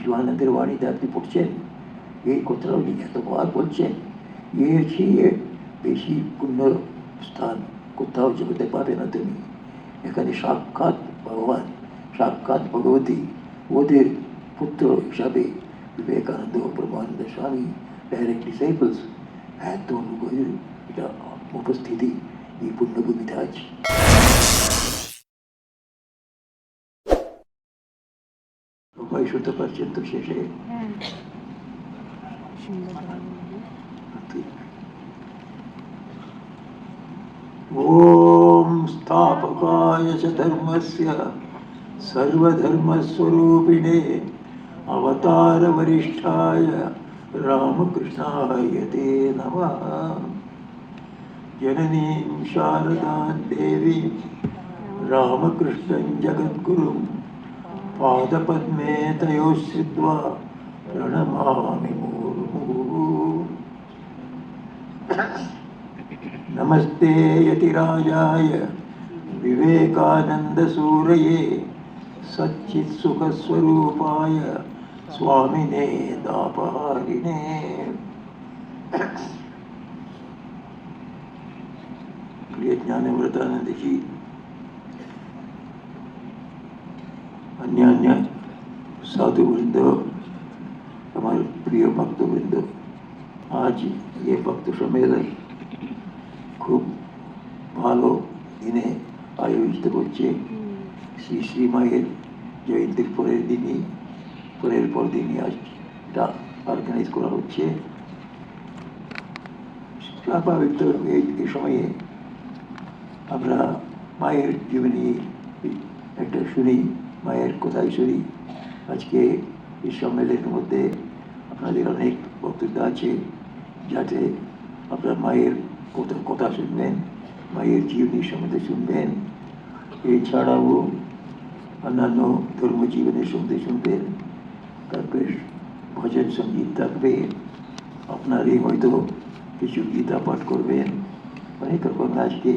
শিবানন্দের বাণীতে আপনি পড়ছেন, এই কথাটাও উনি এতবার বলছেন, এর চেয়ে বেশি পুণ্য স্থান কোথাও জগতে পাবে না তুমি। এখানে সাক্ষাৎ ভগবান, সাক্ষাৎ ভগবতী ওদের পুত্র হিসাবে বিবেকানন্দ, ব্রহ্মানন্দ স্বামী, ডাইরেক্ট ডিসাইপলস, এত লোকের এটা উপস্থিতি এই পুণ্যভূমিতে আছে। সবাই শুনতে পারছেন তো শেষে? ওম স্থাপকায় চ ধর্মস্য सर्वधर्मस्वरूपिणे अवतार वरिष्ठाय रामकृष्णाय ते नमः। जननीं शारदां देवीं रामकृष्णं जगद्गुरुं पादपद्मे तयोः श्रित्वा प्रणमामि मुहुर्मुहुः। नमस्ते यतिराजाय विवेकानंदसूरये सच्चित्सुखस्वरूपाय स्वामिने दापहारिणे। प्रिय ज्ञानव्रतानंद जी, अन्य अन्य साधु वृंद, हमारे प्रिय भक्त वृंद, आज ये भक्त सम्मेलन खूब ভালো দিনে আয়োজিত হচ্ছে। শ্রী শ্রী মায়ের জয়ন্তীর পরের দিনই আজ এটা অর্গানাইজ করা হচ্ছে। স্বাভাবিক তো এই সময়ে আমরা মায়ের জীবনী একটা শুনি, মায়ের কথাই শুনি। আজকে এই সম্মেলনের মধ্যে আপনাদের অনেক বক্তব্য আছে, যাতে আপনারা মায়ের কথা শুনবেন, মায়ের জীবনী সম্বন্ধে শুনবেন। এছাড়াও অন্যান্য ধর্মজীবনের সম্বন্ধে শুনবেন। তারপরে ভজন সঙ্গীত থাকবে, আপনারই হয়তো কিছু গীতা পাঠ করবেন। অনেক রকম আজকে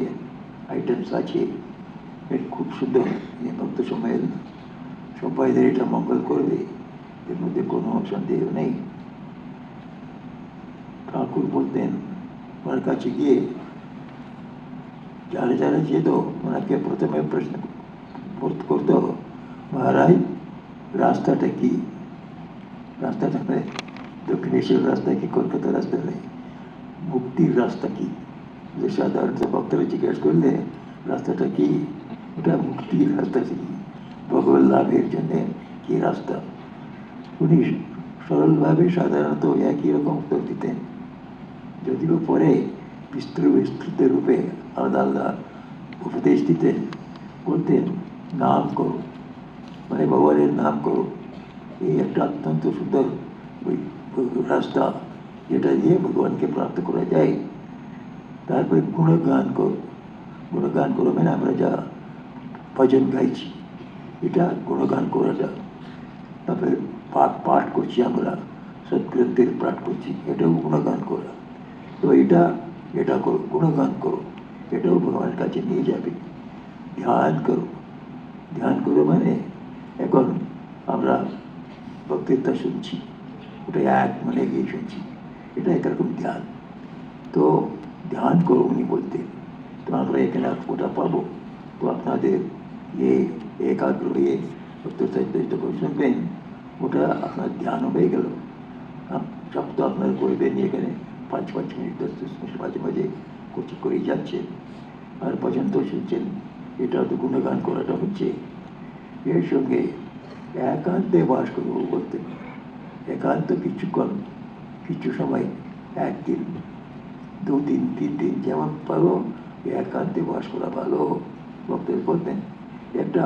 আইটেমস আছে। খুব সুন্দর ভক্ত সম্মেলন, সবাইদের এটা মঙ্গল করবে, এর মধ্যে কোনো সন্দেহ নেই। ঠাকুর বলতেন ওনার কাছে গিয়ে যারা যারা যেত ওনাকে প্রথমে প্রশ্ন করতো, মহারাজ রাস্তাটা কি? রাস্তাটা নেই, দক্ষিণেশ্বর রাস্তা কি কলকাতা রাস্তা নেই, মুক্তির রাস্তা কি? যে সাধারণত ভক্তরা জিজ্ঞেস করলে রাস্তাটা কি, ওটা মুক্তির রাস্তা কি, ভগবান লাভের জন্যে কি রাস্তা? উনি সরলভাবে সাধারণত একই রকম উত্তর দিতেন, যদিও পরে বিস্তৃত রূপে আলাদা আলাদা উপদেশ দিতেন। বলতেন নাম করো, মানে ভগবানের নাম করো, এই একটা অত্যন্ত সুন্দর ওই রাস্তা যেটা দিয়ে ভগবানকে প্রাপ্ত করা যায়। তারপরে গুণগান করো, গুণগান করো মানে আমরা যা ভজন গাইছি এটা গুণগান করাটা। তারপরে পাঠ করছি, আমরা সৎগ্রন্থের পাঠ করছি, এটাও গুণগান করা। তো এটা করো, গুণগান করো, এটাও ভগবানের কাছে নিয়ে যাবে। ধ্যান করো, ধ্যান করো মানে এখন আমরা বক্তৃতা শুনছি, ওটা এক মনে গিয়ে শুনছি, এটা একরকম ধ্যান। তো ধ্যান করো উনি বলতেন। তো আমরা এখানে ওটা পাবো। তো আপনাদের একাগ্র হয়ে বক্তৃতা যখন শুনবেন, ওটা আপনার ধ্যান হয়ে গেল। সব তো আপনার করবেন এখানে 5 মিনিট 10 মিনিট মাঝে মাঝে করেই যাচ্ছেন, আর ভজন তো শুনছেন, এটা তো গুণগান করাটা হচ্ছে। এর সঙ্গে একান্তে বাস করবো বলতেন। একান্ত কিছু সময়, একদিন, 2 দিন 3 দিন যেমন পারো একান্তে বাস করা ভালো। ভক্তদের বলতেন একটা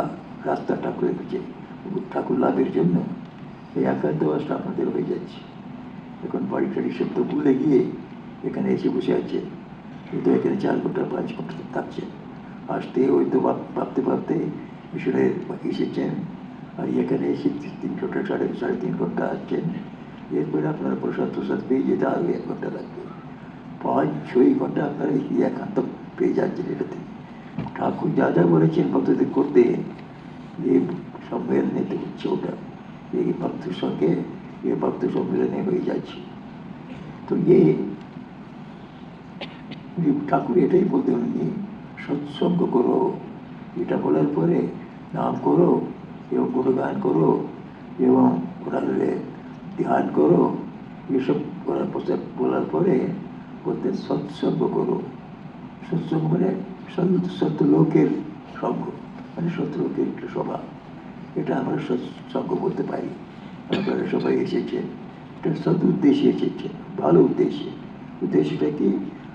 রাস্তা ঠাকুরের কাছে, ঠাকুর লাভের জন্য এই একান্ত বাসটা আপনাদের হয়ে যাচ্ছে। এখন বাড়ি টাড়ি সব তো ভুলে গিয়ে এখানে এসে বসে আছে, কিন্তু এখানে 4 ঘন্টা 5 ঘন্টা থাকছেন। আসতে ওই তো ভাবতে ভাবতে মিশনে এসেছেন, আর এখানে এসে 3 ঘন্টা 3.5 ঘন্টা আসছেন। এরপরে আপনারা প্রসাদ পেয়ে যেতে আরও 1 ঘন্টা লাগবে। 5-6 ঘন্টা আপনারা এই একান্ত পেয়ে যাচ্ছেন এটাতে। ঠাকুর যা যা বলেছেন ভক্তদের করতে, এই সম্মেলনেতে হচ্ছে ওটা। এই ভক্তের সঙ্গে এই ভক্ত সম্মেলনে হয়ে যাচ্ছে। তো ঠাকুর এটাই বলতেন, উনি সৎসঙ্গ করো, এটা বলার পরে নাম করো এবং গুণগান করো এবং ওনারে ধ্যান করো, এসব বলার পরে বলতেন সৎসঙ্গ করো। সৎসঙ্গ মানে সত্যলোকের সঙ্গ, মানে সত্যলোকের একটা সভা, এটা আমরা সৎসঙ্গ বলতে পারি। আপনারা সবাই এসেছেন, এটা সৎ উদ্দেশ্যে এসেছেন, ভালো উদ্দেশ্যে। উদ্দেশ্যটা কি?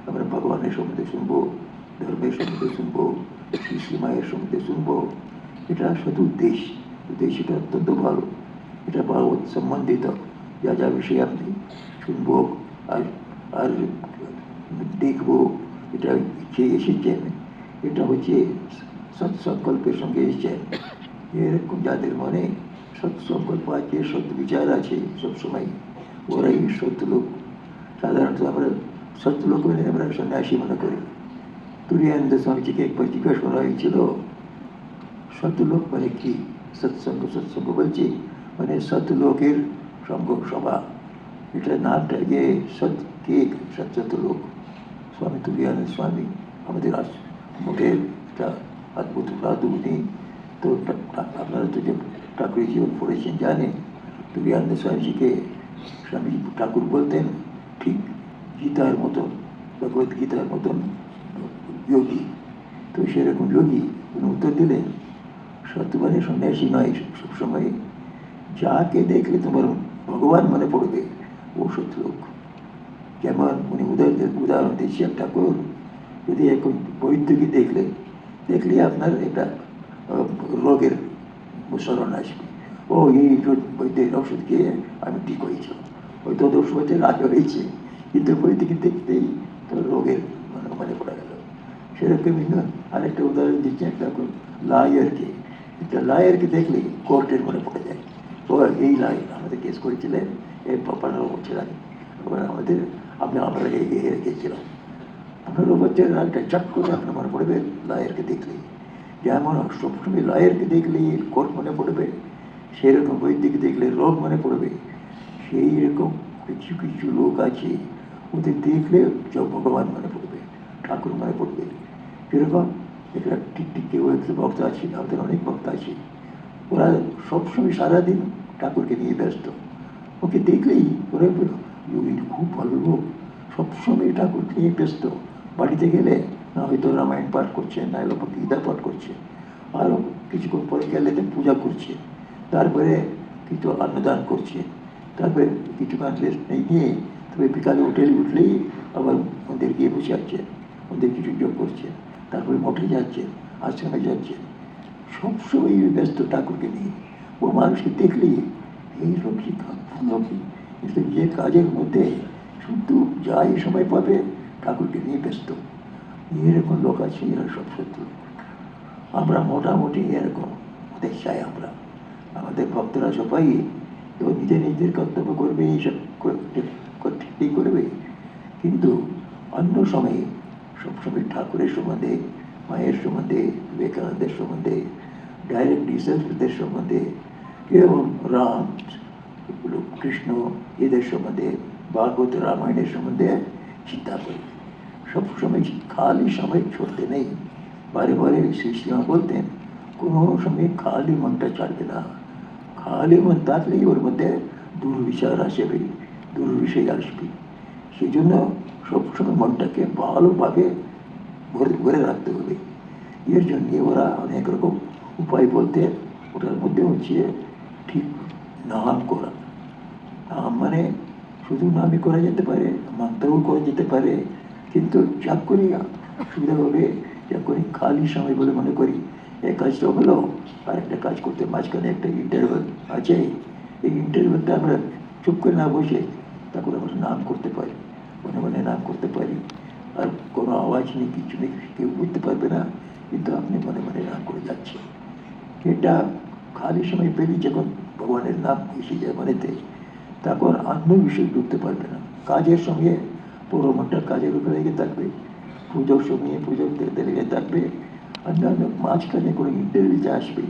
আমরা ভগবানের সম্বন্ধে শুনবো, ধর্মের সম্বন্ধে শুনবো, শ্রী মায়ের সম্বন্ধে শুনবো, এটা সৎ উদ্দেশ্য। উদ্দেশ্যটা অত্যন্ত ভালো, এটা ভাগবত সম্বন্ধিত যা যা বিষয়ে আপনি শুনবো আর আর দেখবো, এটা ইচ্ছে এসেছেন, এটা হচ্ছে সৎসংকল্পের সঙ্গে এসেছেন। এরকম যাদের মনে সৎসংকল্প আছে, সৎ বিচার আছে সবসময়, ওরাই সত্যলোক। সাধারণত আমরা সত্যলোক মানে আমরা সন্ন্যাসী মনে করি। তুরিয়ানন্দ স্বামীজিকে একবার জিজ্ঞাসা করা হয়েছিল সত্যলোক মানে কি? সৎসঙ্গ বলছি মানে সত্যলোকের সঙ্গ সভা, এটা নামটা যে সৎ কে সৎ লোক। স্বামী তুরিয়ানন্দ স্বামী আমাদের মোটের একটা অদ্ভুত সাধু উনি। তো আপনারা তো যে ঠাকুরের জীবন পড়েছেন জানেন, তুরিয়ানন্দ স্বামীজিকে স্বামী ঠাকুর বলতেন ঠিক গীতার মতন, ভগবত গীতার মতন যোগী। তো সেরকম যোগী উনি উত্তর দিলেন সত্য মানে সন্ন্যাসী নয়, সবসময় যাকে দেখলে তোমার ভগবান মনে পড়বে ও সত্যলোক। যেমন উনি উদাহরণ দিচ্ছেন ঠাকুর, যদি এখন বৈদ্যকে দেখলে আপনার একটা রোগের স্মরণ আসবে, ও এই বৈদ্যের ওষুধ খেয়ে আমি ঠিক হয়েছি, হয়তো 10 বছর আগে হয়েছে, কিন্তু বৈদ্যকে দেখতেই তোর রোগের মনে পড়ে গেল। সেরকমই আরেকটা উদাহরণ দিচ্ছেন ঠাকুর লায়ারকে, একটা লায়ারকে দেখলে কোর্টের মনে পড়ে যায়, ও এই লাই আমাদের কেস করেছিলেন এই 15 বছর আগে, আমাদের আমরা এগিয়ে রেখেছিলাম। 15 বছর রাগটা চট করে আপনার মনে পড়বে লয়ারকে দেখলে। যেমন সবসময় লয়ারকে দেখলে কোর্ট মনে পড়বে, সেরকম বৈদ্যকে দেখলে রোগ মনে পড়বে। সেই রকম কিছু কিছু লোক আছে, ওদের দেখলে ভগবান মনে পড়বে, ঠাকুর মনে পড়বে। সেরকম একটা ঠিক কেউ একটা ভক্ত আছে, আমাদের অনেক ভক্ত আছে, ওরা সবসময় সারাদিন ঠাকুরকে নিয়ে ব্যস্ত। ওকে দেখলেই ওরা খুব ভালো লোক, সবসময় ঠাকুরকে নিয়ে ব্যস্ত। বাড়িতে গেলে না হয়তো রামায়ণ পাঠ করছে, না হলে গীতা পাঠ করছে, আরও কিছুক্ষণ পরে গেলে পূজা করছে, তারপরে কিছু অন্নদান করছে, তারপরে কিছুক্ষণ রেস্ট নিয়ে তবে বিকালে উঠলেই আবার মন্দির গিয়ে বসে আছে, মন্দির কিছু যোগ করছে, তারপরে মঠে যাচ্ছে, আশ্রমে যাচ্ছে, সবসময় ব্যস্ত ঠাকুরকে নিয়ে। ও মানুষকে দেখলেই এই লোকই কিন্তু যে কাজের মধ্যে শুধু যাই সময় পাবে ঠাকুরকে নিয়ে ব্যস্ত, এরকম লোক আছে, এরা সব সত্য। আমরা মোটামুটি এরকম ওদের চাই। আমরা আমাদের ভক্তরা সবাই তো নিজের কর্তব্য করবে, এইসব ঠিক করবে, কিন্তু অন্য সময়ে সবসময় ঠাকুরের সম্বন্ধে, মায়ের সম্বন্ধে, বিবেকানন্দের সম্বন্ধে, ডাইরেক্ট রিসার্চদের সম্বন্ধে এবং রাম, কৃষ্ণ এদের সম্বন্ধে, ভাগবত রামায়ণের সম্বন্ধে চিন্তা করি। সবসময় খালি সময় ছড়তে নেই। বারে বারে শ্রীশ্রীমা বলতেন কোনো সময় খালি মনটা ছাড়বে না, খালি মন থাকলেই ওর মধ্যে দুর্বিচার আসবে, দুর্বিষয় আসবে। সেই জন্য সবসময় মনটাকে ভালোভাবে ভরে রাখতে হবে। এর জন্য ওরা অনেক রকম উপায় বলতে, ওটার মধ্যে হচ্ছে ঠিক নাম করা। নাম মানে শুধু নামই করা যেতে পারে, মন্ত্রও করা যেতে পারে, কিন্তু যা করি সুবিধা হবে, যা করি খালি সময় বলে মনে করি এই কাজটা হলো, আর একটা কাজ করতে মাঝখানে একটা ইন্টারভেল আছে, এই ইন্টারভেলটা আমরা চুপ করে না বসে তারপরে আমরা নাম করতে পারি, মনে মনে নাম করতে পারি, আর কোনো আওয়াজ নেই, কিছু নেই, কেউ বুঝতে পারবে না, কিন্তু আপনি মনে মনে নাম করে যাচ্ছেন। এটা খালি সময় পেলেই যখন ভগবানের নাম এসে যায় মনেতে, তখন অন্য বিষয় ঢুকতে পারবে না। কাজের সঙ্গে পুরো মনটা কাজের উপরে লেগে থাকবে, পুজোর সময় পুজোর দেখতে লেগে থাকবে, অন্যান্য মাঝখানে কোনো ইন্টারভিউতে আসবে,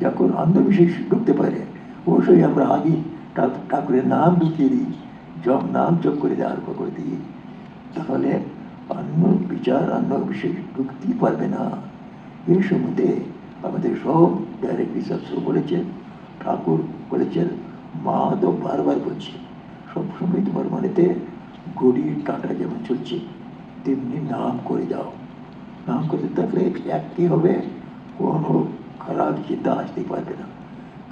যখন অন্য বিষয় ঢুকতে পারে অবশ্যই আমরা আগে ঠাকুরের নাম ঢুকিয়ে দিই, নাম জপ করে দিয়ে আরম্ভ করে দিই, তাহলে অন্য বিচার অন্য বিষয় ঢুকতেই পারবে না। এই সম্বন্ধে আমাদের সব ডাইরেক্টলি শাস্ত্র বলেছেন, ঠাকুর বলেছেন, মা তো বারবার বলছে, সবসময় তোমার মনেতে ঘড়ির কাঁটা যেমন চলছে তেমনি নাম করে যাও। নাম করতে থাকলে একটি হবে, কোনো খারাপ চিন্তা আসতেই পারবে না।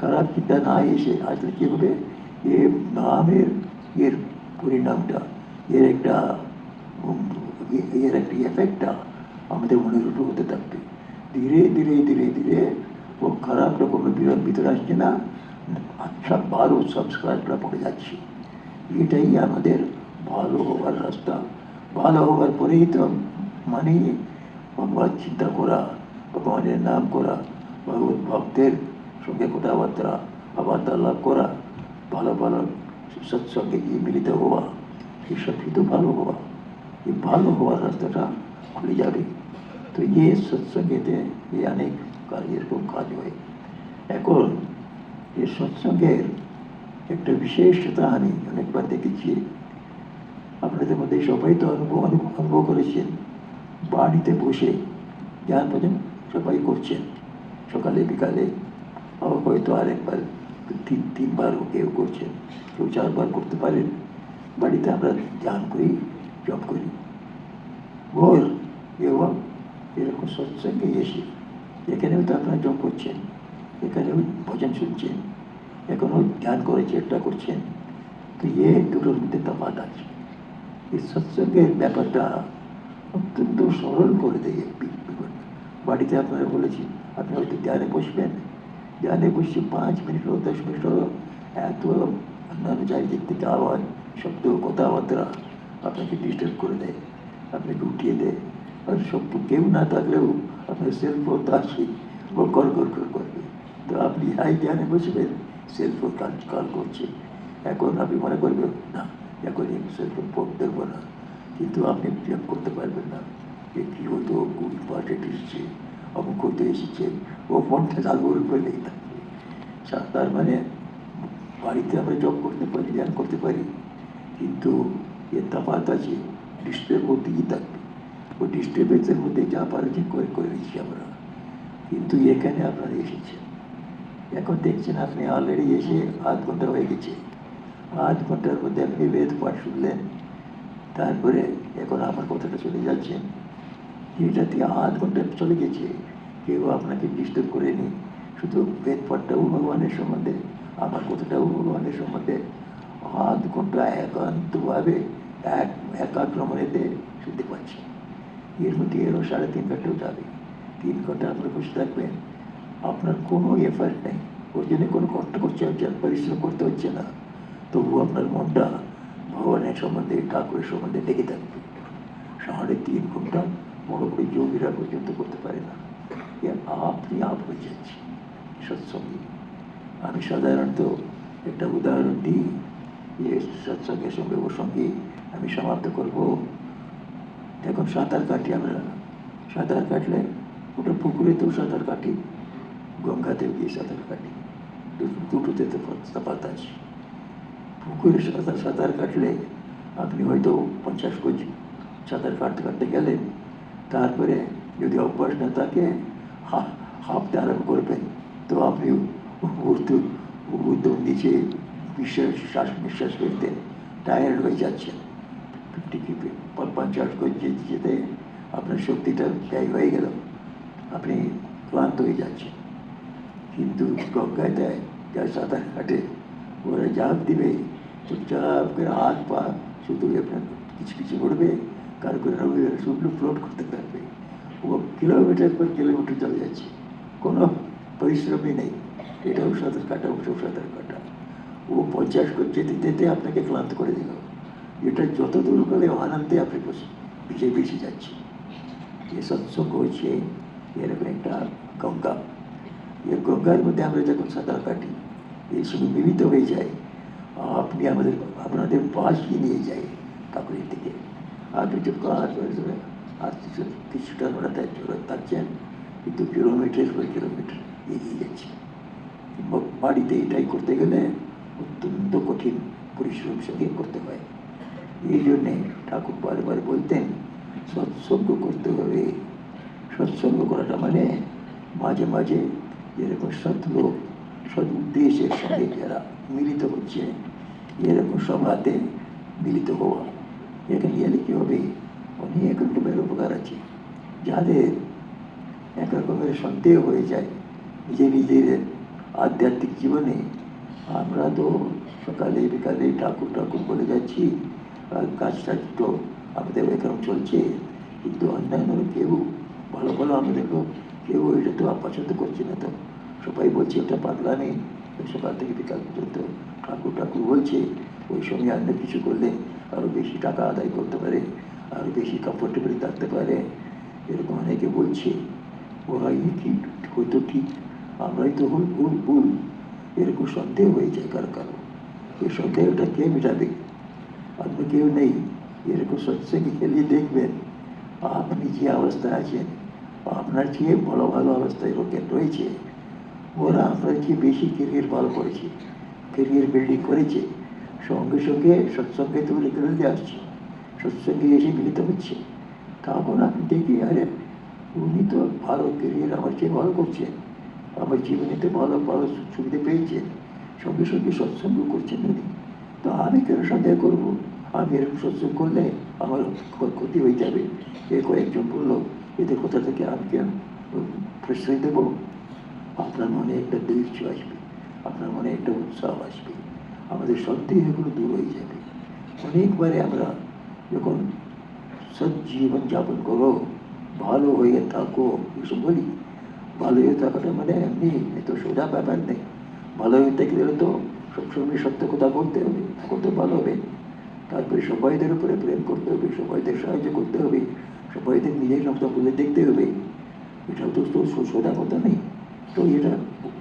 খারাপ চিন্তা না এসে আসলে কী হবে, এ নামের এর পরিণামটা, এর একটা এফেক্টটা আমাদের মনের উপর হতে থাকবে। ধীরে ধীরে ধীরে ধীরে ও খারাপ রকমের ভিতরে আসছে না, আচ্ছা ভালো সংস্কারটা পড়ে যাচ্ছে। এটাই আমাদের ভালো হওয়ার রাস্তা। ভালো হওয়ার পরেই তো মানে ভগবান চিন্তা করা, ভগবানের নাম করা, ভগবত ভক্তের সঙ্গে কথাবার্তা লাভ করা, ভালো ভালো সৎসঙ্গে গিয়ে মিলিত হওয়া, এইসব কিন্তু ভালো হওয়া। এই ভালো হওয়ার রাস্তাটা খুলে যাবে। তো সৎসঙ্গেতে এই অনেক এরকম কাজ হয়। এখন এই সৎসঙ্গের একটা বিশেষতা আমি অনেকবার দেখেছি, আপনাদের মধ্যে সবাই তো অনুভব করেছেন, বাড়িতে বসে জ্ঞান ভজন সবাই করছেন, সকালে বিকালে, হয়তো আরেকবার তিনবারও কেউ করছেন, কেউ 4 বার করতে পারেন। বাড়িতে আমরা ধ্যান করি, জপ করি। ভোর এবং এরকম সৎসঙ্গে এসে এখানেও তো আপনারা জপ করছেন, এখানেও ভজন শুনছেন, এখনও ধ্যান করে চেষ্টা করছেন। তো দুটোর মধ্যে তফাৎ আছে। এই সৎসঙ্গের ব্যাপারটা অত্যন্ত সরল করে দেয়। বাড়িতে আপনারা বলেছি, আপনি হয়তো ধ্যানে বসবেন, ধ্যানে বসে 5 মিনিট হোক 10 মিনিট হোক, এত অন্যান্য চারিদিক থেকে আওয়াজ, শব্দ, কথাবার্তা আপনাকে ডিস্টার্ব করে দেয়, আপনাকে উঠিয়ে দেয়। আর শব্দ কেউ না থাকলেও আপনার সেলফোন তো আসবেই, ও কল করবে। তো আপনি ধ্যানে বসবেন, সেলফোন কাল করছে, এখন আপনি মনে করবেন না এখন এই সেলফোন দেখবো না, কিন্তু আপনি ব্যায়াম করতে পারবেন না। যে কী হতো, কোন পার্টে এসেছে, অমুক হতে এসেছে, ও ফোনটা চালু করলেই থাকবে। তার মানে বাড়িতে আমরা জব করতে পারি, ধ্যান করতে পারি, কিন্তু এর তফাৎ আছে, ডিস্টার্ব হতেই থাকবে। ওই ডিস্টার্বেন্সের মধ্যে যা পারছি করে দিচ্ছি আমরা। কিন্তু এখানে আপনারা এসেছেন, এখন দেখছেন আপনি অলরেডি এসে আধ ঘন্টা হয়ে গেছে, আধ ঘন্টার মধ্যে আপনি বেদ পাঠ শুনলেন, তারপরে এখন আমার কথাটা চলে যাচ্ছেন, এটাতে আধ ঘন্টা চলে গেছে, কেউ আপনাকে ডিস্টার্ব করেনি। শুধু বেদ পাঠটাও ভগবানের সম্বন্ধে, আমার কথাটাও ভগবানের সম্বন্ধে, আধ ঘন্টা একান্তভাবে একাগ্রমণেতে শুনতে পাচ্ছি। এর মধ্যে এরও 3.5 ঘন্টাও যাবে। 3 ঘন্টা আপনার বসে থাকবেন, আপনার কোনো এফার্ট নেই, ওর জন্য কোনো কষ্ট করতে হচ্ছে, পরিশ্রম করতে হচ্ছে না, তবুও আপনার মনটা ভগবানের সম্বন্ধে, ঠাকুরের সম্বন্ধে লেগে থাকবে। 3.5 ঘন্টা বড় বড় যোগীরা পর্যন্ত করতে পারে না। আপনি হয়ে যাচ্ছে সৎসঙ্গী। আমি সাধারণত একটা উদাহরণ দিই, যে সৎসঙ্গের সঙ্গে ওর সঙ্গে আমি সমাপ্ত করব। এখন সাঁতার কাটি আমরা, সাঁতার কাটলে ওটা পুকুরেতেও সাঁতার কাটি, গঙ্গাতেও গিয়ে সাঁতার কাটি, দুটোতে তো তফাৎ আছে। পুকুরে সাঁতার কাটলে আপনি হয়তো 50 গজ সাঁতার কাটতে গেলেন, তারপরে যদি অভ্যাস না থাকে হাঁপতে আরম্ভ করবেন, তো আপনি উর্ধ্ব নিচে শ্বাস নিঃশ্বাস ফেলতে টায়ার্ড হয়ে যাচ্ছেন। 50 গজ যেতে আপনার শক্তিটা ব্যয় হয়ে গেল, আপনি ক্লান্ত হয়ে যাচ্ছেন। কিন্তু গঙ্গায় দেয় যারা সাঁতার কাটে, ওরা জাপ দিবে, চুপচাপ করে হাত পা শুধু আপনার কিছু উঠবে, কারো করে শুধু ফ্লোট করতে পারবে। ও কিলোমিটার পর কিলোমিটার চলে যাচ্ছে, কোনো পরিশ্রমই নেই। এটাও সাঁতার কাটা, ওসব সাঁতার কাটা। ও 50 যেতে আপনাকে ক্লান্ত করে দিল। এটা যত দূর করে আনন্দে আপনি বেশি যাচ্ছে। এ সৎসঙ্গ হচ্ছে এরকম একটা গঙ্গা। এই গঙ্গার মধ্যে আমরা যখন সাঁতার কাটি, এই সঙ্গে মিলিত হয়ে যায়, আপনি আপনাদের পাশে নিয়ে যায় ঠাকুরের দিকে। আপনি তো কাজ আর কিছুটা ওরা থাকছেন, কিন্তু কিলোমিটার পর কিলোমিটার এগিয়ে যাচ্ছে। বাড়িতে এটাই করতে গেলে অত্যন্ত কঠিন পরিশ্রম সঙ্গে করতে হয়। এই জন্যে ঠাকুর বারবার বলতেন সৎসঙ্গ করতে হবে। সৎসঙ্গ করাটা মানে মাঝে মাঝে যেরকম সৎ লোক সৎ উদ্দেশ্যের সঙ্গে যারা মিলিত হচ্ছে এরকম সভাতে মিলিত হওয়া। এখানে গেলে কী হবে, অনেক রকমের উপকার আছে। যাদের এক রকমের সন্দেহ হয়ে যায় নিজের আধ্যাত্মিক জীবনে, আমরা তো সকালে বিকালে ঠাকুর ঠাকুর বলে যাচ্ছি, আর কাজটা তো আমাদের এরকম চলছে, কিন্তু অন্যান্য কেউ ভালো ভালো আমাদের লোক কেউ এটা তো পছন্দ করছে না। তো সবাই বলছে ওটা পাগলামি, সকাল থেকে বিকাল পর্যন্ত ঠাকুর ঠাকুর বলছে, ওই সময় অন্য কিছু করলে আরও বেশি টাকা আদায় করতে পারে, আরও বেশি কমফোর্টেবলি থাকতে পারে, এরকম অনেকে বলছে। ওরাই কি হয়তো ঠিক, আমরাই তো ভুল এরকম সন্দেহ হয়ে যায় কারো কারো। এই সন্দেহটা কে মেটাবে? অন্য কেউ নেই। এরকম সৎসঙ্গে খেলিয়ে দেখবেন আপনি যে অবস্থায় আছেন, আপনার চেয়ে ভালো ভালো অবস্থায় লোকের রয়েছে, ওরা আপনার চেয়ে বেশি কেরিয়ার ভালো করেছে, কেরিয়ার বিল্ডিং করেছে, সঙ্গে সঙ্গে সৎসঙ্গে তুলে তুলে আসছে, সৎসঙ্গে এসে মিলিত হচ্ছে। তখন আপনি দেখি আরে উনি তো ভালো কেরিয়ার আমার চেয়ে ভালো করছেন, আমার জীবনেতে ভালো ভালো সুবিধা পেয়েছেন, সঙ্গে সঙ্গে সৎসঙ্গ করছেন উনি। তো আমি কেন সন্দেহ করবো? আমি এরকম সৎসঙ্গ করলে আমার ক্ষতি হয়ে যাবে। এ কয়েকজন বললো, এদের কোথা থেকে আমি কেন প্রশ্রয় দেবো? আপনার মনে একটা ধৈর্য আসবে, আপনার মনে একটা উৎসাহ আসবে, আমাদের সন্দেহগুলো দূর হয়ে যাবে। অনেকবারে আমরা যখন সৎ জীবন যাপন করো, ভালো হয়ে থাকো এসব বলি, ভালো হয়ে থাকাটা মানে এমনি এত সোজা ব্যাপার নেই। ভালো হয়ে থাকতে গেলে তো সবসময় সত্য কথা বলতে হবে, তখন তো ভালো হবে। তারপরে সবাইদের উপরে প্রেম করতে হবে, সবাইদের সাহায্য করতে হবে, সবাইদের নিজের মতো বলে দেখতে হবে। এটাও তো সোজা কথা নেই। তো এটা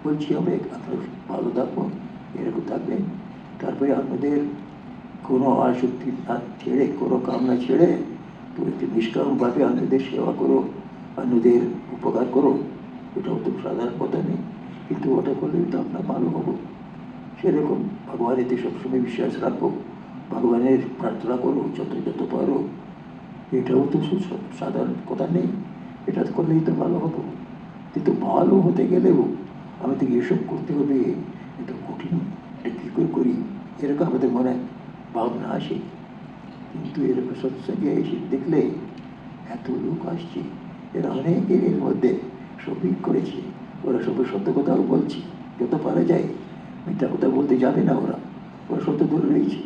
বলছি হবে আপনার ভালো থাকবো, এরকম থাকবেন। তারপরে অন্যদের কোনো আসক্তি না ছেড়ে, কোনো কামনা ছেড়ে তো একটু নিষ্কামভাবে অন্যদের সেবা করো, অন্যদের উপকার করো। এটাও তো সাধারণ কথা নেই, কিন্তু ওটা করলেই তো আপনার ভালো হবো। সেরকম ভগবানেতে সবসময় বিশ্বাস রাখো, ভগবানের প্রার্থনা করো যত যত পারো। এটাও তো সাধারণ কথা নেই, এটা করলেই তো ভালো হবো। কিন্তু ভালো হতে গেলেও আমাদের এসব করতে হবে, এটা কঠিন, এটা কী করে করি এরকম আমাদের মনে ভাবনা আসে। কিন্তু এরকম সৎসঙ্গে এসে দেখলে এত লোক আসছে, এরা অনেকের এর মধ্যে সবই করেছে, ওরা সবাই সত্য কথাও বলছে, যত পারা যায় মিথ্যা কথা বলতে যাবে না ওরা, ওরা সত্য দূরে রয়েছে।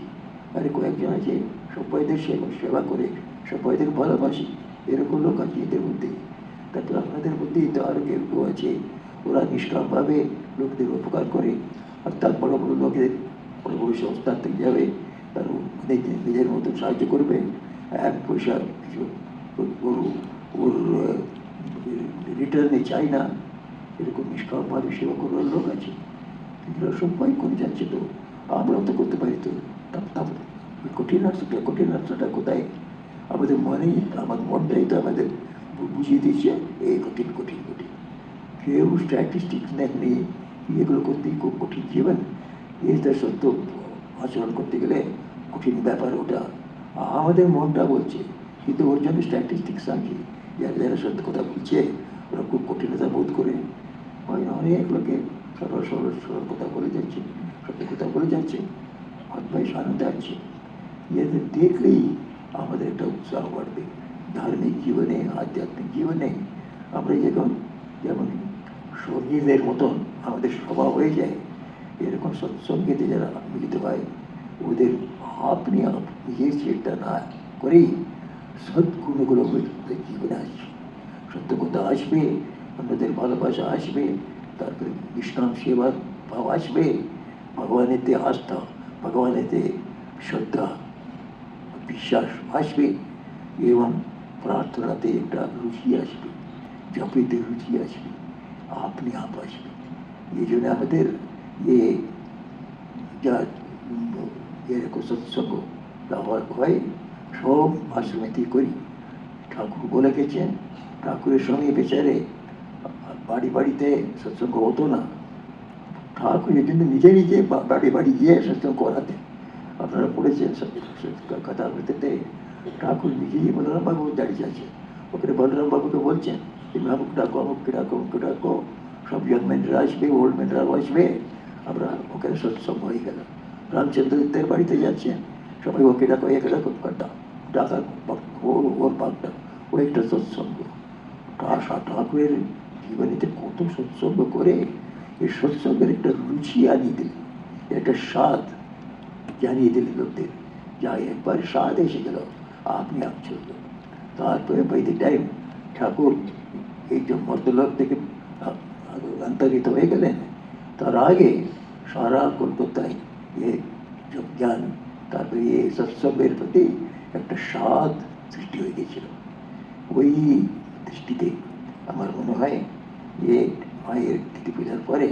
আরে কয়েকজন আছে সবাইদের সেবা করে, সবাইদের ভালোবাসে, এরকম লোক আছে এদের মধ্যে। তারপর আপনাদের মধ্যেই তো আরও কেউ কেউ আছে, ওরা নিষ্কামভাবে লোকদের উপকার করে, আর তার বড় বড় লোকেদের বড় বড় সংস্থান থেকে যাবে, তার নিজের মতন সাহায্য করবে, এক পয়সা কিছু ওর রিটার্নে চাই না, এরকম নিষ্কামভাবে সেবা করার লোক আছে। এগুলো সবাই করে যাচ্ছে, তো আমরাও তো করতে পারি। তো কঠিন রাস্তাটা কোথায়? আমাদের মনেই, আমার মনটাই তো আমাদের বুঝিয়ে দিচ্ছে এই কঠিন কঠিন কঠিন। কেউ স্ট্যাটিস্টিক্স নেননি, এগুলো করতেই খুব কঠিন জীবন, এটা সত্য আচরণ করতে গেলে কঠিন ব্যাপার ওটা। আমাদের মনটা বলছে, কিন্তু ওর জন্য স্ট্যাটিস্টিক্স আছে, যারা যারা সত্য কথা বলছে ওরা খুব কঠিনতা বোধ করে। অনেক লোকে সরল সরল সরল কথা বলে যাচ্ছে, সত্য কথা বলে যাচ্ছে, আত্মায় আনন্দে আছে। এদের দেখলেই আমাদের একটা উৎসাহ বাড়বে ধার্মিক জীবনে, আধ্যাত্মিক জীবনে। আমরা যেমন সঙ্গীদের মতন আমাদের স্বভাব হয়ে যায়, এরকম সৎসঙ্গীতে যারা মিলিত হয় ওদের আপনি নিজের চেষ্টা না করেই সৎগুণগুলো জীবনে আসছে, সত্য কথা আসবে, অন্যদের ভালোবাসা আসবে, তারপরে নিষ্কাম সেবার ভাব আসবে, ভগবানেতে আস্থা, ভগবানেতে শ্রদ্ধা বিশ্বাস আসবে, এবং প্রার্থনাতে একটা রুচি আসবে, জপেতে রুচি আসবে, আপনি আপ আসবে। এই জন্য আমাদের যা এরকম সৎসঙ্গ ব্যবহার হয় সব আশ্রমেতেই করি। ঠাকুর বলে গেছেন, ঠাকুরের সঙ্গে বেচারে বাড়ি বাড়িতে সৎসঙ্গ হতো না, ঠাকুর এই জন্য নিজে নিজে বাড়ি বাড়ি গিয়ে সৎসঙ্গ করাতেন। আপনারা পড়েছেন কথার ভিতরে ঠাকুর নিজেই বলরাম বাবু দাঁড়িয়ে আছে, ওখানে বলরাম বাবুকে বলছেন তুমি অমুক ডাকো, অমুককে ডাকো, অমুককে ডাকো, সব ইয়াং ম্যানরা আসবে, ওল্ড ম্যানরাও আসবে। আমরা ওখানে সৎসঙ্গ হয়ে গেল। রামচন্দ্র দত্তের বাড়িতে যাচ্ছেন, সবাই ওকে ডাকো, একে ডাকো, ডাকার ওর বাগটা, ও একটা সৎসঙ্গ। ঠাকুরের জীবনীতে কত সৎসঙ্গ করে এই সৎসঙ্গের একটা রুচি আনিয়ে দিল, একটা স্বাদ জানিয়ে দিল লোকদের, যা একবার স্বাদ এসে গেল আপনি চলল। তারপরে বাই দি টাইম ঠাকুর এই যে মর্তলোক থেকে অন্তরিত হয়ে গেলেন, তার আগে সারা কলকাতায় এ জ্ঞান, তারপরে এই সৎসঙ্গের প্রতি একটা স্বাদ সৃষ্টি হয়ে গেছিল। ওই দৃষ্টিতে আমার মনে হয় যে মায়ের তিথি পূজার পরে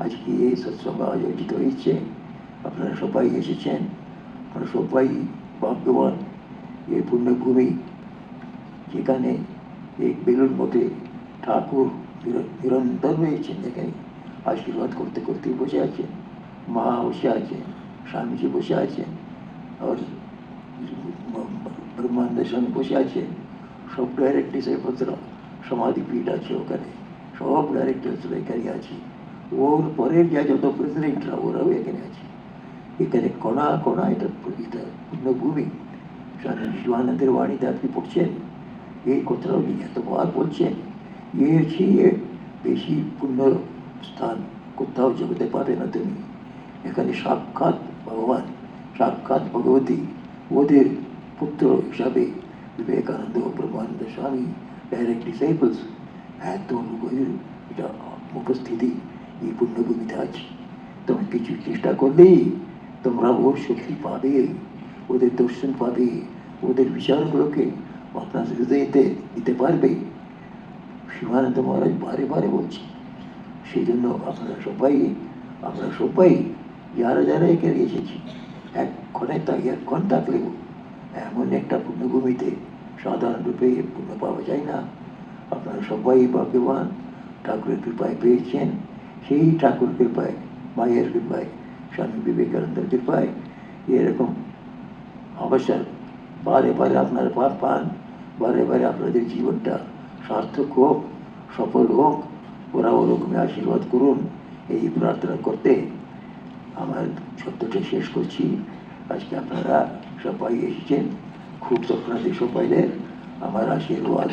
আজকে এই সৎসঙ্গ আয়োজিত হয়েছে, আপনারা সবাই এসেছেন, আপনারা সবাই ভাগ্যবান। এই পুণ্যভূমি যেখানে এই বেলুর মধ্যে ঠাকুর নিরন্তর রয়েছেন, যেখানে আশীর্বাদ করতে করতে বসে আছেন, মা বসে আছেন, স্বামীজি বসে আছেন, আর ব্রহ্মানন্দ স্বামী বসে আছেন, সব ডাইরেক্টর সমাধিপীঠ আছে ওখানে, সব ডাইরেক্টর এখানে আছে, ওর পরের যা যত প্রেসিডেন্টরা ওরাও এখানে আছে। এখানে কণা কণা এটা পুণ্যভূমি। স্বামী শিবানন্দের বাণীতে আপনি পড়ছেন, এই কথাটাও এতবার বলছেন, এর চেয়ে বেশি পুণ্য স্থান কোথাও জগতে পাবে না তুমি। এখানে সাক্ষাৎ ভগবান, সাক্ষাৎ ভগবতী, ওদের পুত্র হিসাবে বিবেকানন্দ, ব্রহ্মানন্দ স্বামী, ডাইরেক্ট ডিসাইপলস, এত লোকের এটা উপস্থিতি এই পুণ্যভূমিতে আছে। তুমি কিছু চেষ্টা করলেই তোমরা ওর শক্তি পাবে, ওদের দর্শন পাবে, ওদের বিচারগুলোকে আপনার হৃদয়তে দিতে পারবে। শিবানন্দ মহারাজ বারে বারে বলছে। সেই জন্য আমরা সবাই যারা যারা এখানে এসেছি, এক্ষণ থাকলেও এমন একটা পুণ্যভূমিতে সাধারণ রূপে পুণ্য পাওয়া যায় না। আপনারা সবাই ভাগ্যবান, ঠাকুরের কৃপায় পেয়েছেন। সেই ঠাকুর কৃপায়, মায়ের কৃপায়, স্বামী বিবেকানন্দের কৃপায় এরকম অবসর বারে বারে আপনারা পান। বারে বারে আপনাদের জীবনটা সার্থক হোক, সফল হোক, ওরা ওরকমই আশীর্বাদ করুন, এই প্রার্থনা করতে আমার সত্যটা শেষ করছি। আজকে আপনারা সবাই এসেছেন, খুব আপনাদের সবাইদের আমার আশীর্বাদ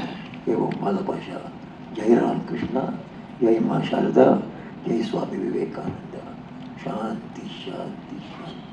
এবং ভালোবাসা। জয় রামকৃষ্ণ, জয় মা শারদা, জয় স্বামী বিবেকানন্দ। শান্তি শান্তি শান্তি।